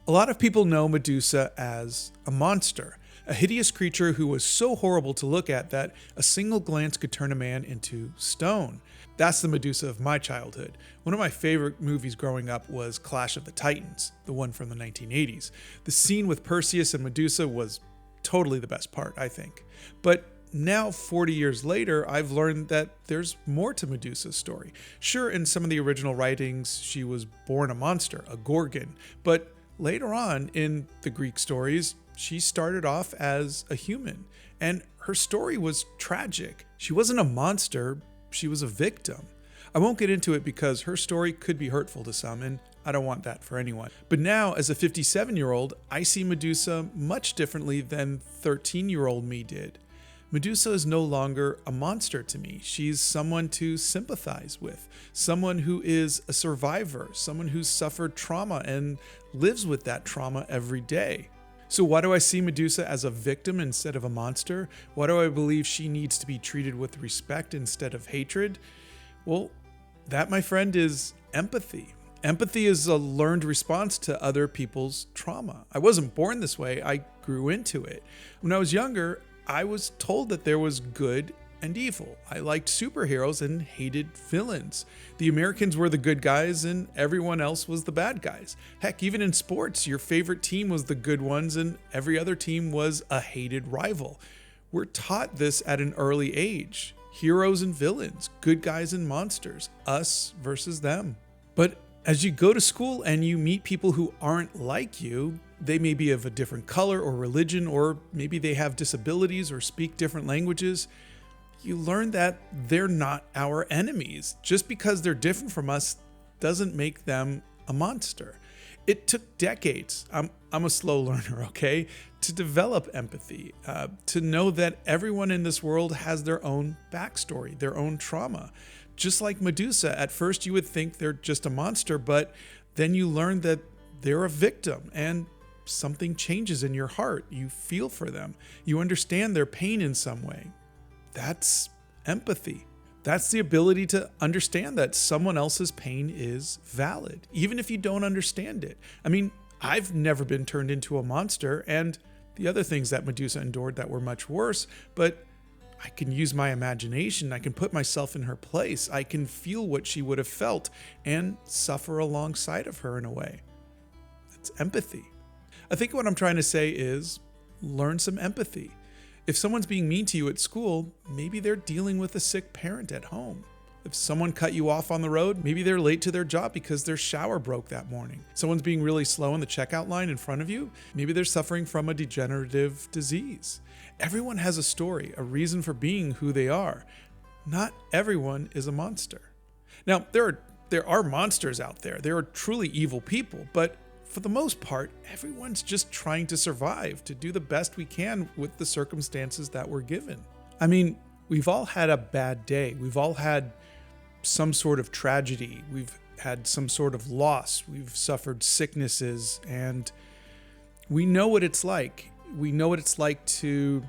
A lot of people know Medusa as a monster, a hideous creature who was so horrible to look at that a single glance could turn a man into stone. That's the Medusa of my childhood. One of my favorite movies growing up was Clash of the Titans, the one from the 1980s. The scene with Perseus and Medusa was totally the best part, I think. But now, 40 years later, I've learned that there's more to Medusa's story. Sure, in some of the original writings, she was born a monster, a gorgon, but later on in the Greek stories, she started off as a human, and her story was tragic. She wasn't a monster, she was a victim. I won't get into it because her story could be hurtful to some, and I don't want that for anyone. But now, as a 57-year-old, I see Medusa much differently than 13-year-old me did. Medusa is no longer a monster to me. She's someone to sympathize with, someone who is a survivor, someone who's suffered trauma and lives with that trauma every day. So why do I see Medusa as a victim instead of a monster? Why do I believe she needs to be treated with respect instead of hatred? Well, that, my friend, is empathy. Empathy is a learned response to other people's trauma. I wasn't born this way, I grew into it. When I was younger, I was told that there was good and evil. I liked superheroes and hated villains. The Americans were the good guys and everyone else was the bad guys. Heck, even in sports, your favorite team was the good ones and every other team was a hated rival. We're taught this at an early age. Heroes and villains, good guys and monsters, us versus them. But as you go to school and you meet people who aren't like you, they may be of a different color or religion, or maybe they have disabilities or speak different languages, you learn that they're not our enemies. Just because they're different from us doesn't make them a monster. It took decades, I'm a slow learner, okay, to develop empathy, to know that everyone in this world has their own backstory, their own trauma. Just like Medusa, at first you would think they're just a monster, but then you learn that they're a victim and something changes in your heart. You feel for them. You understand their pain in some way. That's empathy. That's the ability to understand that someone else's pain is valid, even if you don't understand it. I mean, I've never been turned into a monster, and the other things that Medusa endured that were much worse, but I can use my imagination. I can put myself in her place. I can feel what she would have felt and suffer alongside of her in a way. That's empathy. I think what I'm trying to say is learn some empathy. If someone's being mean to you at school, maybe they're dealing with a sick parent at home. If someone cut you off on the road, maybe they're late to their job because their shower broke that morning. Someone's being really slow in the checkout line in front of you, maybe they're suffering from a degenerative disease. Everyone has a story, a reason for being who they are. Not everyone is a monster. Now, there are monsters out there. There are truly evil people, but for the most part, everyone's just trying to survive, to do the best we can with the circumstances that we're given. I mean, we've all had a bad day. We've all had some sort of tragedy. We've had some sort of loss. We've suffered sicknesses, and we know what it's like. We know what it's like to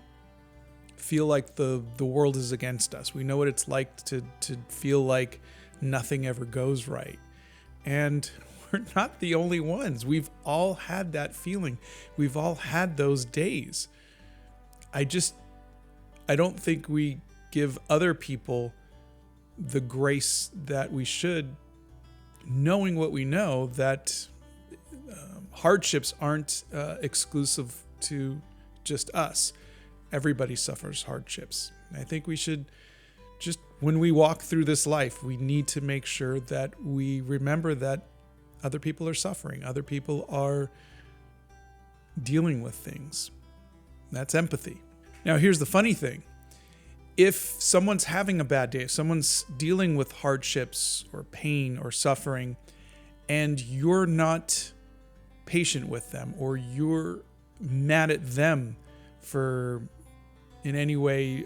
feel like the world is against us. We know what it's like to feel like nothing ever goes right. And we're not the only ones. We've all had that feeling. We've all had those days. I don't think we give other people the grace that we should, knowing what we know, that hardships aren't exclusive to just us. Everybody suffers hardships. I think we should just, when we walk through this life, we need to make sure that we remember that other people are suffering. Other people are dealing with things. That's empathy. Now, here's the funny thing. If someone's having a bad day, if someone's dealing with hardships or pain or suffering, and you're not patient with them, or you're mad at them for in any way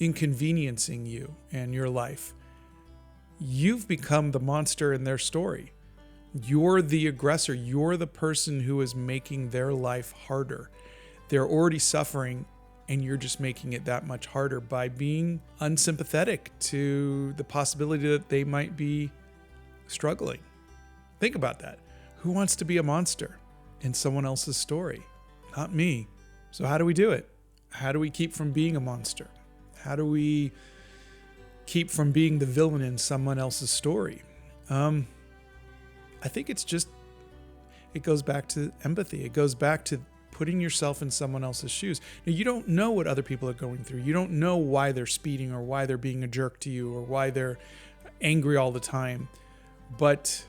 inconveniencing you and your life, you've become the monster in their story. You're the aggressor. You're the person who is making their life harder. They're already suffering, and you're just making it that much harder by being unsympathetic to the possibility that they might be struggling. Think about that. Who wants to be a monster? in someone else's story, not me. So how do we do it? How do we keep from being a monster? How do we keep from being the villain in someone else's story? I think it goes back to empathy. It goes back to putting yourself in someone else's shoes. Now, you don't know what other people are going through. You don't know why they're speeding or why they're being a jerk to you or why they're angry all the time. But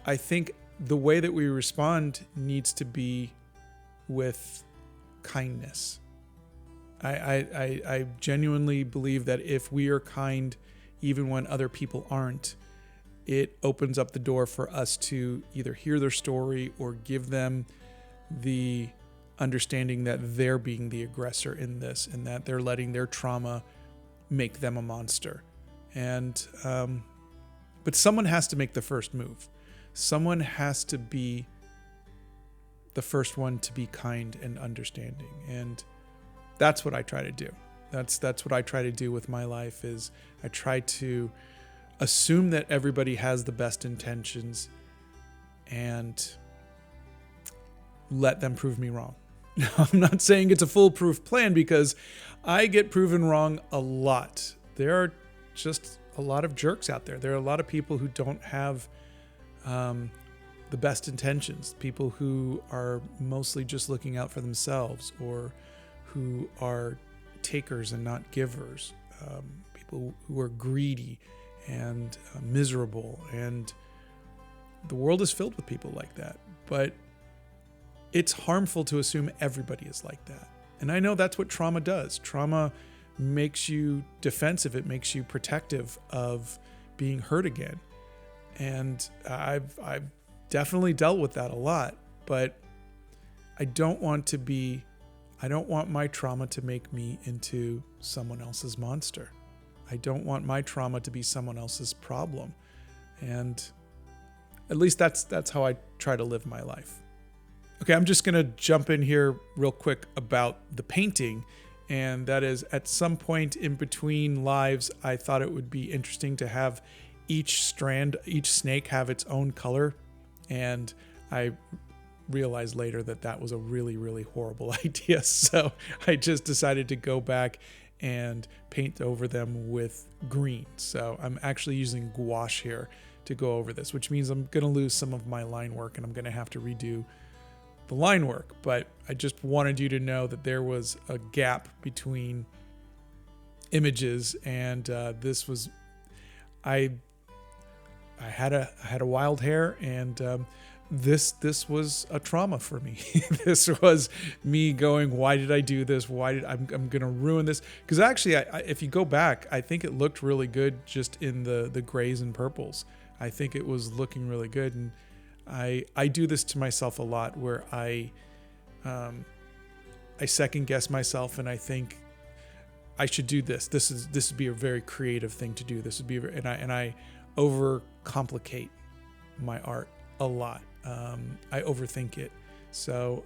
I think the way that we respond needs to be with kindness. I genuinely believe that if we are kind, even when other people aren't, it opens up the door for us to either hear their story or give them the understanding that they're being the aggressor in this and that they're letting their trauma make them a monster. And but someone has to make the first move. Someone has to be the first one to be kind and understanding. And that's what I try to do. That's what I try to do with my life. Is I try to assume that everybody has the best intentions and let them prove me wrong. Now, I'm not saying it's a foolproof plan because I get proven wrong a lot. There are just a lot of jerks out there. There are a lot of people who don't have the best intentions, people who are mostly just looking out for themselves or who are takers and not givers, people who are greedy and miserable. And the world is filled with people like that. But it's harmful to assume everybody is like that. And I know that's what trauma does. Trauma makes you defensive. It makes you protective of being hurt again. And I've definitely dealt with that a lot, but I don't want my trauma to make me into someone else's monster. I don't want my trauma to be someone else's problem. And at least that's how I try to live my life. Okay, I'm just going to jump in here real quick about the painting. And that is, at some point in between lives, I thought it would be interesting to have each snake have its own color. And I realized later that was a really, really horrible idea. So I just decided to go back and paint over them with green. So I'm actually using gouache here to go over this, which means I'm going to lose some of my line work and I'm going to have to redo the line work. But I just wanted you to know that there was a gap between images, and this was I had a wild hair, and this was a trauma for me. This was me going, why did I do this? I'm going to ruin this? Because actually, if you go back, I think it looked really good just in the grays and purples. I think it was looking really good, and I do this to myself a lot, where I second guess myself, and I think I should do this. This would be a very creative thing to do. This would be and I overcomplicate my art a lot. I overthink it. So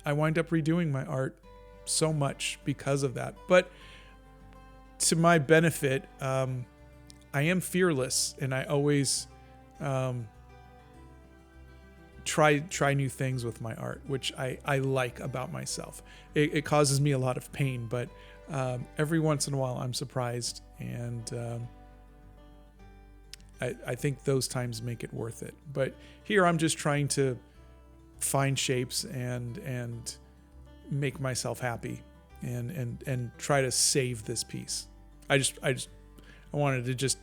I wind up redoing my art so much because of that. But to my benefit, I am fearless, and I always try new things with my art, which I like about myself. It causes me a lot of pain, but every once in a while I'm surprised, and I think those times make it worth it. But here I'm just trying to find shapes and make myself happy and try to save this piece. I wanted to just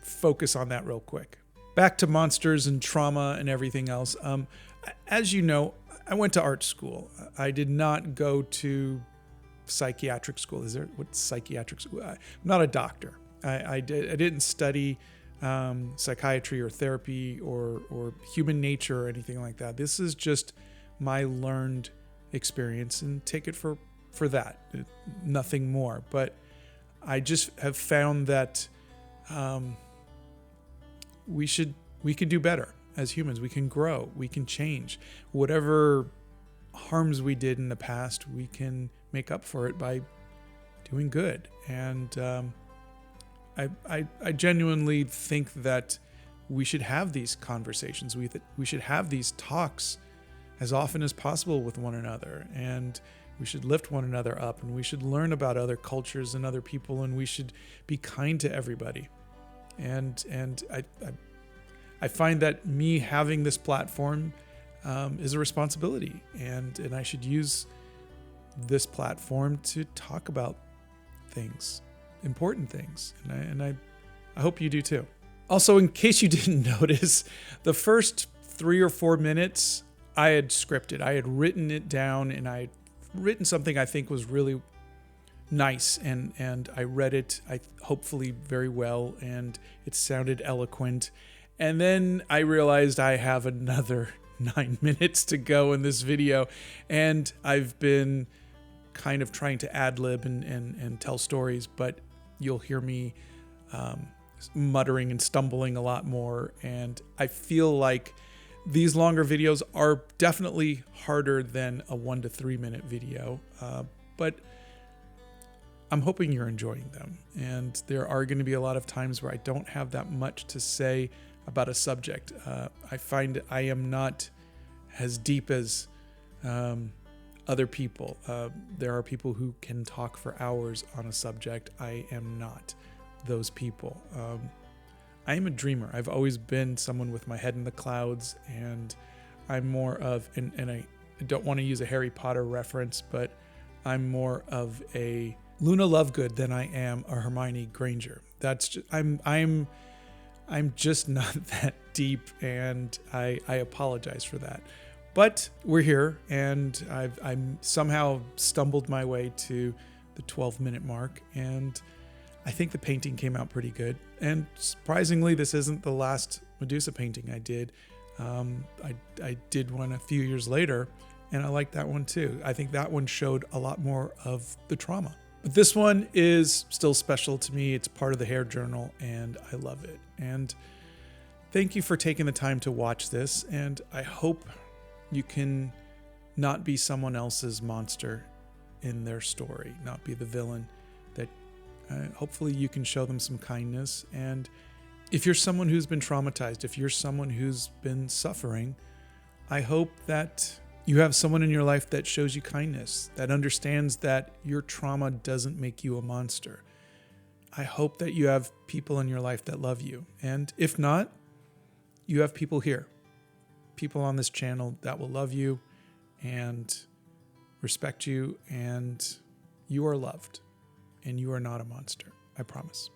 focus on that real quick. Back to monsters and trauma and everything else. As you know, I went to art school. I did not go to psychiatric school. What's psychiatric school? I'm not a doctor. I didn't study psychiatry or therapy or human nature or anything like that. This is just my learned experience, and take it for that, nothing more. But I just have found that we can do better as humans. We can grow, we can change. Whatever harms we did in the past, we can make up for it by doing good. And I genuinely think that we should have these conversations. We should have these talks as often as possible with one another, and we should lift one another up, and we should learn about other cultures and other people, and we should be kind to everybody. And I find that me having this platform is a responsibility, and I should use this platform to talk about things, important things, and I hope you do too. Also, in case you didn't notice, the first 3 or 4 minutes I had scripted. I had written it down, and I had written something I think was really nice, and I read it, hopefully very well, and it sounded eloquent. And then I realized I have another 9 minutes to go in this video, and I've been kind of trying to ad-lib and tell stories, but you'll hear me muttering and stumbling a lot more, and I feel like these longer videos are definitely harder than a 1 to 3 minute video, but I'm hoping you're enjoying them, and there are going to be a lot of times where I don't have that much to say about a subject. I find I am not as deep as other people. There are people who can talk for hours on a subject. I am not those people. I am a dreamer. I've always been someone with my head in the clouds, and I'm more of, and I don't want to use a Harry Potter reference, but I'm more of a Luna Lovegood than I am a Hermione Granger. That's just, I'm just not that deep, and I apologize for that. But we're here, and I'm somehow stumbled my way to the 12-minute mark, and I think the painting came out pretty good. And surprisingly, this isn't the last Medusa painting I did. I did one a few years later, and I like that one too. I think that one showed a lot more of the trauma. But this one is still special to me. It's part of the hair journal, and I love it. And thank you for taking the time to watch this, and I hope you can not be someone else's monster in their story, not be the villain. That hopefully you can show them some kindness. And if you're someone who's been traumatized, if you're someone who's been suffering, I hope that you have someone in your life that shows you kindness, that understands that your trauma doesn't make you a monster. I hope that you have people in your life that love you. And if not, you have people here, people on this channel that will love you and respect you, and you are loved, and you are not a monster. I promise.